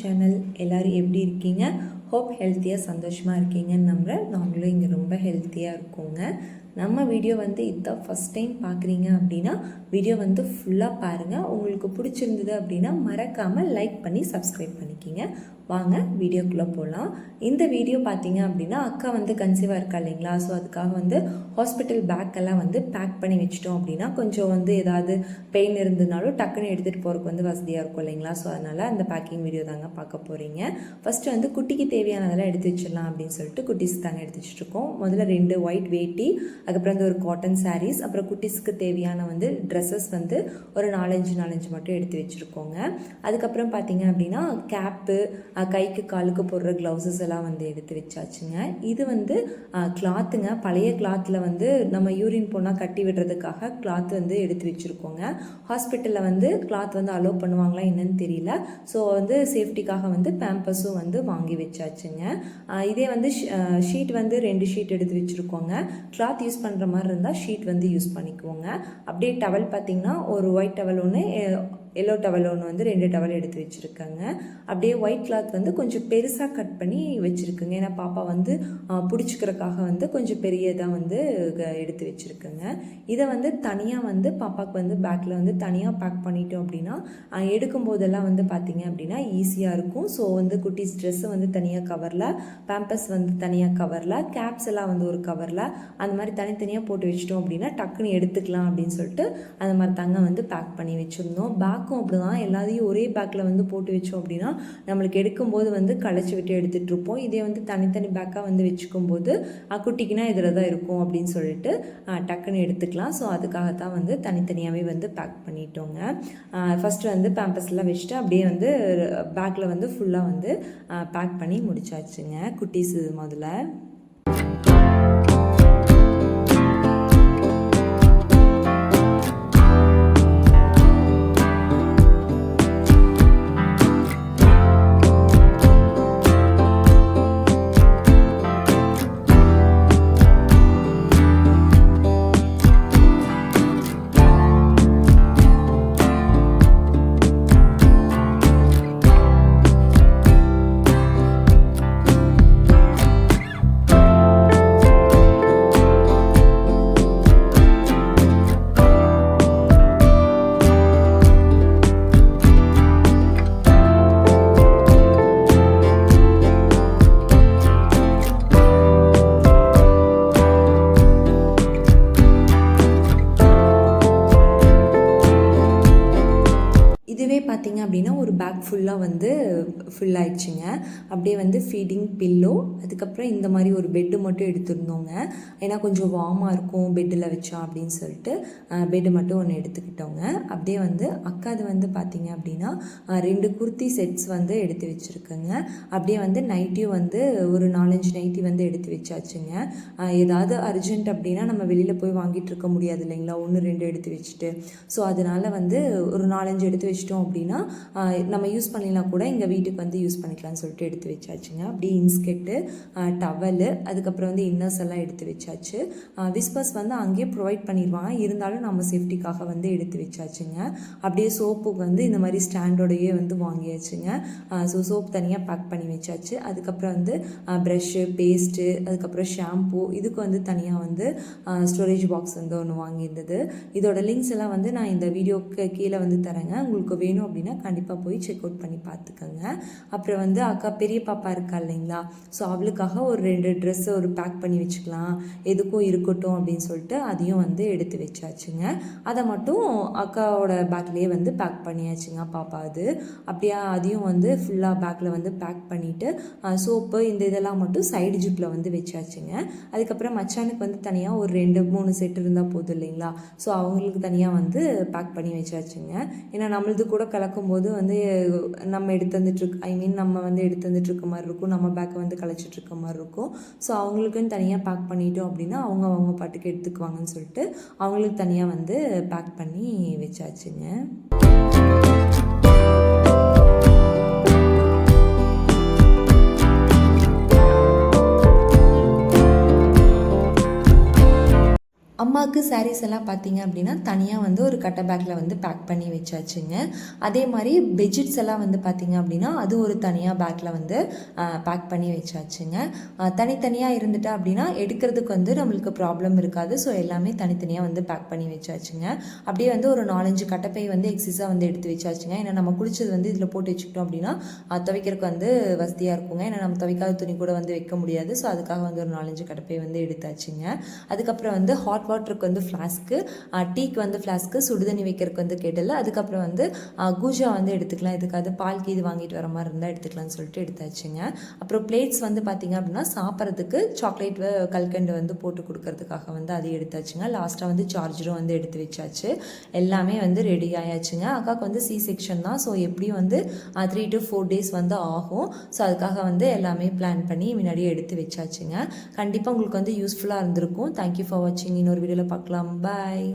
Channel. எல்லோரும் எப்படி இருக்கீங்க? ஹோப் ஹெல்த்தியாக சந்தோஷமாக இருக்கீங்கன்னு நம்புகிறேன். நாங்களும் இங்கே ரொம்ப ஹெல்த்தியாக இருக்கோங்க. நம்ம வீடியோ இதுதான் ஃபஸ்ட் டைம் பார்க்குறீங்க அப்படின்னா வீடியோ ஃபுல்லாக பாருங்கள். உங்களுக்கு பிடிச்சிருந்தது அப்படின்னா மறக்காமல் லைக் பண்ணி சப்ஸ்கிரைப் பண்ணிக்கிங்க. வாங்க வீடியோக்குள்ளே போகலாம். இந்த வீடியோ பார்த்தீங்க அப்படின்னா அக்கா கன்சீவாக இருக்கா இல்லைங்களா, ஸோ அதுக்காக ஹாஸ்பிட்டல் பேக்கெல்லாம் பேக் பண்ணி வச்சிட்டோம் அப்படின்னா கொஞ்சம் ஏதாவது பெயின் இருந்ததுனாலும் டக்குன்னு எடுத்துகிட்டு போகிறதுக்கு வசதியாக இருக்கும் இல்லைங்களா. ஸோ அதனால் அந்த பேக்கிங் வீடியோ தாங்க பார்க்க போகிறீங்க. ஃபஸ்ட்டு குட்டிக்கு தேவையானதெல்லாம் எடுத்து வச்சிடலாம் அப்படின்னு சொல்லிட்டு குட்டிஸ் தாங்க எடுத்து வச்சுட்ருக்கோம். முதல்ல 2 ஒயிட் வேட்டி, அதுக்கப்புறம் ஒரு காட்டன் சாரீஸ், அப்புறம் குட்டிஸ்க்கு தேவையான ட்ரெஸ்ஸஸ் ஒரு 4-5 மட்டும் எடுத்து வச்சுருக்கோங்க. அதுக்கப்புறம் பார்த்தீங்க அப்படின்னா கேப்பு, கைக்கு காலுக்கு போடுற க்ளவுஸஸ் எல்லாம் எடுத்து வச்சாச்சுங்க. இது கிளாத்துங்க. பழைய கிளாத்தில் நம்ம யூரின் போனால் கட்டி விடுறதுக்காக கிளாத் எடுத்து வச்சுருக்கோங்க. ஹாஸ்பிட்டலில் கிளாத் அலோவ் பண்ணுவாங்களா என்னன்னு தெரியல. ஸோ சேஃப்டிக்காக பேம்பஸும் வாங்கி வச்சாச்சுங்க. இதே ஷீட் 2 ஷீட் எடுத்து வச்சுருக்கோங்க. கிளாத் யூஸ் பண்ணுற மாதிரி இருந்தால் ஷீட் யூஸ் பண்ணிக்குவோங்க. அப்படியே டவல் பார்த்திங்கன்னா ஒரு ஒயிட் டவல் ஒன்று, எல்லோ டவல் ஒன்று 2 டவல் எடுத்து வச்சுருக்கேங்க. அப்படியே ஒயிட் கிளாத் கொஞ்சம் பெருசாக கட் பண்ணி வச்சுருக்குங்க. ஏன்னா பாப்பா பிடிச்சிக்கிறதுக்காக கொஞ்சம் பெரியதாக எடுத்து வச்சுருக்கேங்க. இதை தனியாக பாப்பாவுக்கு பேக்கில் தனியாக பேக் பண்ணிட்டோம் அப்படின்னா எடுக்கும்போதெல்லாம் பார்த்திங்க அப்படின்னா ஈஸியாக இருக்கும். ஸோ குட்டீஸ் ட்ரெஸ்ஸு தனியாக கவரில், பேம்பஸ் தனியாக கவரில், கேப்ஸ் எல்லாம் ஒரு கவரில், அந்த மாதிரி தனித்தனியாக போட்டு வச்சிட்டோம் அப்படின்னா டக்குன்னு எடுத்துக்கலாம் அப்படின்னு சொல்லிட்டு அந்த மாதிரி தாங்க பேக் பண்ணி வச்சுருந்தோம். பேக்கும் அப்படி தான், எல்லாத்தையும் ஒரே பேக்கில் போட்டு வச்சோம் அப்படின்னா நம்மளுக்கு எடுக்கும்போது களைச்சி விட்டு எடுத்துகிட்டு இருப்போம். இதே தனித்தனி பேக்காக வச்சுக்கும்போது குட்டிக்குனா இதில் தான் இருக்கும் அப்படின்னு சொல்லிட்டு டக்குன்னு எடுத்துக்கலாம். ஸோ அதுக்காகத்தான் தனித்தனியாகவே பேக் பண்ணிட்டோங்க. ஃபஸ்ட்டு பேம்பஸ்லாம் வச்சுட்டு அப்படியே பேக்கில் ஃபுல்லாக பேக் பண்ணி முடிச்சாச்சுங்க குட்டீஸ் முதல்ல. இதுவே பார்த்திங்க அப்படின்னா ஒரு பேக் ஃபுல்லாக ஃபில் ஆயிடுச்சுங்க. அப்படியே ஃபீடிங் பில்லோ, அதுக்கப்புறம் இந்த மாதிரி ஒரு பெட்டு மட்டும் எடுத்துருந்தோங்க. ஏன்னா கொஞ்சம் வார்மாக இருக்கும் பெட்டில் வச்சா அப்படின்னு சொல்லிட்டு பெட்டு மட்டும் ஒன்று எடுத்துக்கிட்டோங்க. அப்படியே அக்காது பார்த்திங்க அப்படின்னா 2 குர்த்தி செட்ஸ் எடுத்து வச்சுருக்கேங்க. அப்படியே நைட்டியும் ஒரு 4-5 நைட்டி எடுத்து வச்சாச்சுங்க. ஏதாவது அர்ஜென்ட் அப்படின்னா நம்ம வெளியில் போய் வாங்கிட்டு இருக்க முடியாது இல்லைங்களா, 1-2 எடுத்து வச்சுட்டு. ஸோ அதனால் ஒரு 4-5 எடுத்து வச்சுட்டோம் அப்படின்னா நம்ம யூஸ் பண்ணினா கூட எங்கள் வீட்டுக்கு யூஸ் பண்ணிக்கலாம்னு சொல்லிட்டு எடுத்து வச்சாச்சுங்க. அப்படியே இன்ஸ்கெட்டு, டவலு, அதுக்கப்புறம் இன்னர்ஸ் எல்லாம் எடுத்து வச்சாச்சு. விஸ்பர்ஸ் அங்கேயே ப்ரொவைட் பண்ணிடுவாங்க, இருந்தாலும் நம்ம சேஃப்டிக்காக எடுத்து வச்சாச்சுங்க. அப்படியே சோப்புக்கு இந்த மாதிரி ஸ்டாண்டோடையே வாங்கியாச்சுங்க. ஸோ சோப் தனியாக பேக் பண்ணி வச்சாச்சு. அதுக்கப்புறம் ப்ரஷ்ஷு, பேஸ்ட்டு, அதுக்கப்புறம் ஷாம்பூ, இதுக்கு தனியாக ஸ்டோரேஜ் பாக்ஸ் ஒன்று வாங்கியிருந்தது. இதோட லிங்க்ஸ் எல்லாம் நான் இந்த வீடியோக்கு கீழே தரேங்க. உங்களுக்கு வேணும் அப்படின்னா கண்டிப்பாக போய் செக் அவுட் பண்ணி பார்த்துக்கோங்க. அப்புறம் அக்கா பெரிய பாப்பா இருக்கா இல்லைங்களா, ஸோ அவளுக்காக ஒரு 2 ட்ரெஸ்ஸை ஒரு பேக் பண்ணி வச்சுக்கலாம், எதுக்கும் இருக்கட்டும் அப்படின்னு சொல்லிட்டு அதையும் எடுத்து வச்சாச்சுங்க. அதை மட்டும் அக்காவோட பேக்லேயே பேக் பண்ணியாச்சுங்க பாப்பா. அது அப்படியே அதையும் ஃபுல்லாக பேக்கில் பேக் பண்ணிவிட்டு சோப்பு இந்த இதெல்லாம் மட்டும் சைடு ஜிப்பில் வச்சாச்சுங்க. அதுக்கப்புறம் மச்சானுக்கு தனியாக ஒரு 2-3 செட் இருந்தால் போதும் இல்லைங்களா, ஸோ அவங்களுக்கு தனியாக பேக் பண்ணி வச்சாச்சுங்க. ஏன்னா நம்மளது கூட கலக்கும்போது நம்ம எடுத்து நம்ம எடுத்து வந்துட்டுருக்க மாதிரி இருக்கும், நம்ம பேக்கை கலைச்சிட்ருக்க மாதிரி இருக்கும். ஸோ அவங்களுக்குன்னு தனியாக பேக் பண்ணிட்டோம் அப்படின்னா அவங்க பாட்டுக்கு எடுத்துக்குவாங்கன்னு சொல்லிட்டு அவங்களுக்கு தனியாக பேக் பண்ணி வச்சாச்சுங்க. அம்மா அம்மாவுக்கு சாரீஸ் எல்லாம் பார்த்தீங்க அப்படின்னா தனியாக வந்து ஒரு கட்டை பேக்கில் வந்து பேக் பண்ணி வச்சாச்சுங்க. அதே மாதிரி பெட்ஷீட்ஸ் எல்லாம் வந்து பார்த்தீங்க அப்படின்னா அது ஒரு தனியாக பேக்கில் வந்து பேக் பண்ணி வச்சாச்சுங்க. தனித்தனியாக இருந்துட்டு அப்படின்னா எடுக்கிறதுக்கு வந்து நம்மளுக்கு ப்ராப்ளம் இருக்காது. ஸோ எல்லாமே தனித்தனியாக வந்து பேக் பண்ணி வச்சாச்சுங்க. அப்படியே வந்து ஒரு 4-5 கட்டைப்பை வந்து எக்ஸஸாக வந்து எடுத்து வச்சாச்சுங்க. ஏன்னா நம்ம குளிச்சது வந்து இதில் போட்டு வச்சுக்கிட்டோம் அப்படின்னா துவைக்கிறதுக்கு வந்து வசதியாக இருக்குங்க. ஏன்னா நம்ம துவைக்காத துணி கூட வந்து வைக்க முடியாது. ஸோ அதுக்காக வந்து ஒரு 4-5 கட்டைப்பை வந்து எடுத்தாச்சுங்க. அதுக்கப்புறம் வந்து ஹாட் வாட்டருக்கு வந்து ஃப்ளாஸ்க்கு, டீக்கு வந்து ஃப்ளாஸ்க்கு, சுடுதண்ணி வைக்கிறதுக்கு வந்து கேட்டல. அதுக்கப்புறம் வந்து கூஜா வந்து எடுத்துக்கலாம். இதுக்காக பால் கீது வாங்கிட்டு வர மாதிரி இருந்தால் எடுத்துக்கலாம்னு சொல்லிட்டு எடுத்தாச்சுங்க. அப்புறம் பிளேட்ஸ் வந்து பார்த்திங்க அப்படின்னா சாப்பிட்றதுக்கு சாக்லேட் கல்கண்டு வந்து போட்டு கொடுக்கறதுக்காக வந்து அது எடுத்தாச்சுங்க. லாஸ்ட்டாக வந்து சார்ஜரும் வந்து எடுத்து வச்சாச்சு. எல்லாமே வந்து ரெடி ஆயாச்சுங்க. அக்காவுக்கு வந்து சி செக்ஷன் தான். ஸோ எப்படியும் வந்து 3 to 4 days வந்து ஆகும். ஸோ அதுக்காக வந்து எல்லாமே பிளான் பண்ணி முன்னாடியே எடுத்து வச்சாச்சுங்க. கண்டிப்பாக உங்களுக்கு வந்து யூஸ்ஃபுல்லாக இருந்திருக்கும். தேங்க்யூ ஃபார் வாட்சிங். இன்னொரு வீடியோவில் பார்க்கலாம். பாய்.